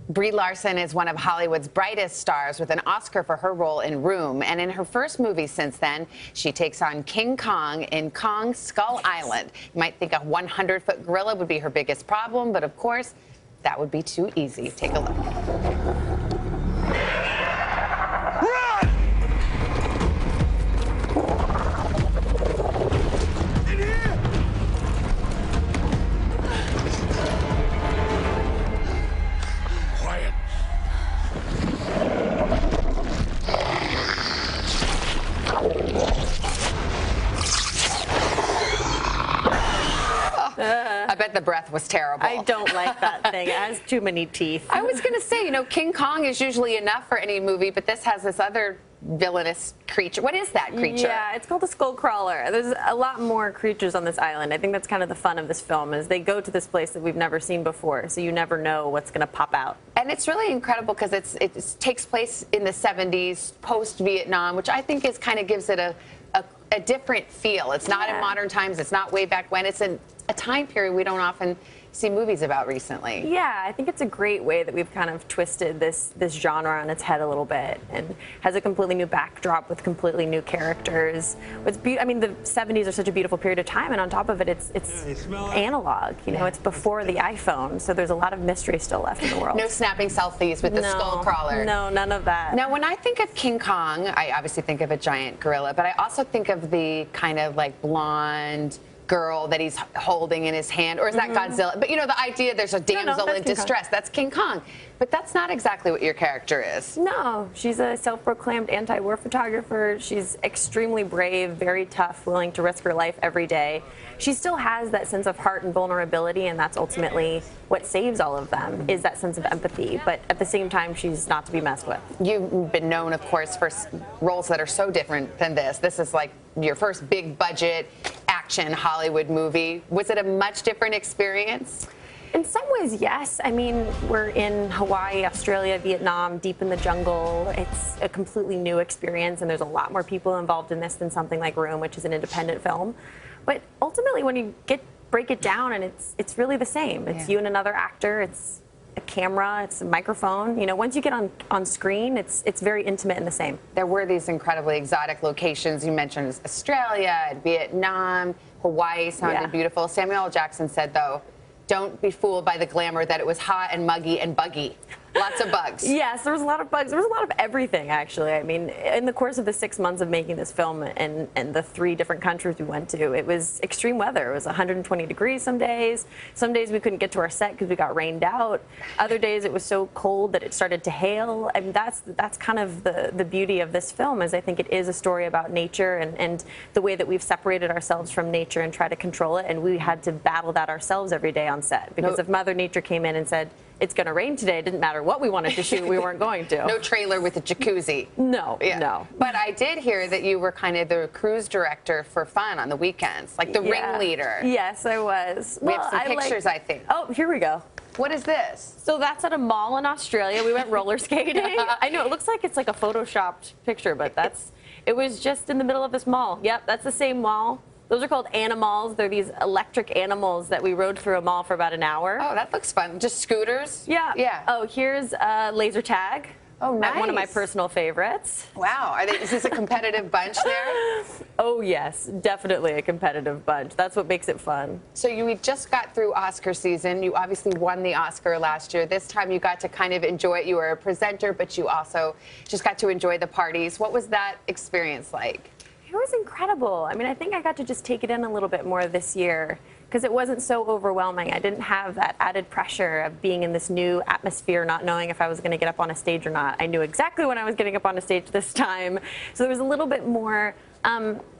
Brie Larson is one of Hollywood's brightest stars with an Oscar for her role in Room. And in her first movie since then, she takes on King Kong in Kong Skull Island. You might think a 100-foot gorilla would be her biggest problem, but of course, that would be too easy. Take a look. I bet the breath was terrible. I don't like that thing. It has too many teeth. I was going to say, you know, King Kong is usually enough for any movie, but this has this other villainous creature. What is that creature? Yeah, it's called a skull crawler. There's a lot more creatures on this island. I think that's kind of the fun of this film, is they go to this place that we've never seen before, so you never know what's going to pop out. And it's really incredible because it takes place in the 70s, post-Vietnam, which I think is kind of gives it a different feel. It's not in modern times. It's not way back when. It's in a time period we don't often see movies about recently. Yeah, I think it's a great way that we've kind of twisted this genre on its head a little bit, and has a completely new backdrop with completely new characters. I mean, the 70s are such a beautiful period of time, and on top of it, it's analog. You know, it's before the iPhone, so there's a lot of mystery still left in the world. No snapping selfies with the skull crawler. No, none of that. Now, when I think of King Kong, I obviously think of a giant gorilla, but I also think of the kind of like blonde girl that he's holding in his hand, or is that Godzilla? But you know, the idea there's a damsel in distress, that's King Kong. But that's not exactly what your character is. No, she's a self-proclaimed anti-war photographer. She's extremely brave, very tough, willing to risk her life every day. She still has that sense of heart and vulnerability, and that's ultimately what saves all of them, is that sense of empathy. But at the same time, she's not to be messed with. You've been known, of course, for roles that are so different than this. This is like your first big budget action Hollywood movie. Was it a much different experience? In some ways, yes. I mean, we're in Hawaii, Australia, Vietnam, deep in the jungle. It's a completely new experience, and there's a lot more people involved in this than something like Room, which is an independent film. But ultimately, when you break it down, and it's really the same. It's you and another actor. It's a camera. It's a microphone. You know, once you get on screen, it's very intimate and the same. There were these incredibly exotic locations. You mentioned Australia, Vietnam, Hawaii sounded beautiful. Samuel L. Jackson said, though, don't be fooled by the glamour, that it was hot and muggy and buggy. Lots of bugs. Yes, there was a lot of bugs. There was a lot of everything, actually. I mean, in the course of the 6 months of making this film and the 3 different countries we went to, it was extreme weather. It was 120 degrees some days. Some days we couldn't get to our set because we got rained out. Other days it was so cold that it started to hail. I mean, that's kind of the beauty of this film, is I think it is a story about nature and the way that we've separated ourselves from nature and try to control it. And we had to battle that ourselves every day on set, because if Mother Nature came in and said, it's going to rain today, it didn't matter what we wanted to shoot, we weren't going to. No trailer with a jacuzzi. No, no. But I did hear that you were kind of the cruise director for fun on the weekends, like the ringleader. Yes, I was. We have some pictures, I think. Oh, here we go. What is this? So that's at a mall in Australia. We went roller skating. I know, it looks like it's like a photoshopped picture, but it was just in the middle of this mall. Yep, that's the same mall. Those are called animals. They're these electric animals that we rode through a mall for about an hour. Oh, that looks fun. Just scooters? Yeah. Yeah. Oh, here's laser tag. Oh, nice. One of my personal favorites. Wow. Is this a competitive bunch there? Oh, yes. Definitely a competitive bunch. That's what makes it fun. So we just got through Oscar season. You obviously won the Oscar last year. This time you got to kind of enjoy it. You were a presenter, but you also just got to enjoy the parties. What was that experience like? It was incredible. I mean, I think I got to just take it in a little bit more this year, because it wasn't so overwhelming. I didn't have that added pressure of being in this new atmosphere, not knowing if I was going to get up on a stage or not. I knew exactly when I was getting up on a stage this time. So there was a little bit more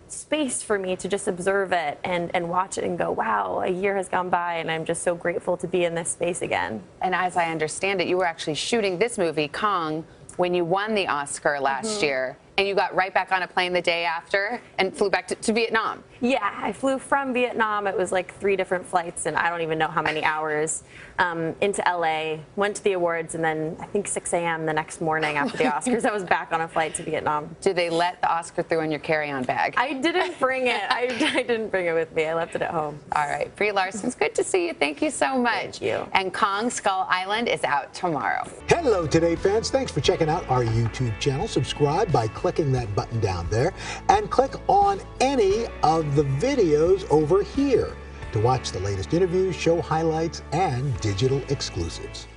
space for me to just observe it and watch it and go, wow, a year has gone by, and I'm just so grateful to be in this space again. And as I understand it, you were actually shooting this movie, Kong, when you won the Oscar last year. And you got right back on a plane the day after and flew back to Vietnam. Yeah, I flew from Vietnam. It was like 3 different flights, and I don't even know how many hours, into LA, went to the awards, and then I think 6 a.m. the next morning after the Oscars, I was back on a flight to Vietnam. Did they let the Oscar through in your carry-on bag? I didn't bring it. I didn't bring it with me. I left it at home. All right, Brie Larson, it's good to see you. Thank you so much. Thank you. And Kong Skull Island is out tomorrow. Hello, Today fans. Thanks for checking out our YouTube channel. Subscribe by clicking that button down there and click on any of the videos over here to watch the latest interviews, show highlights, and digital exclusives.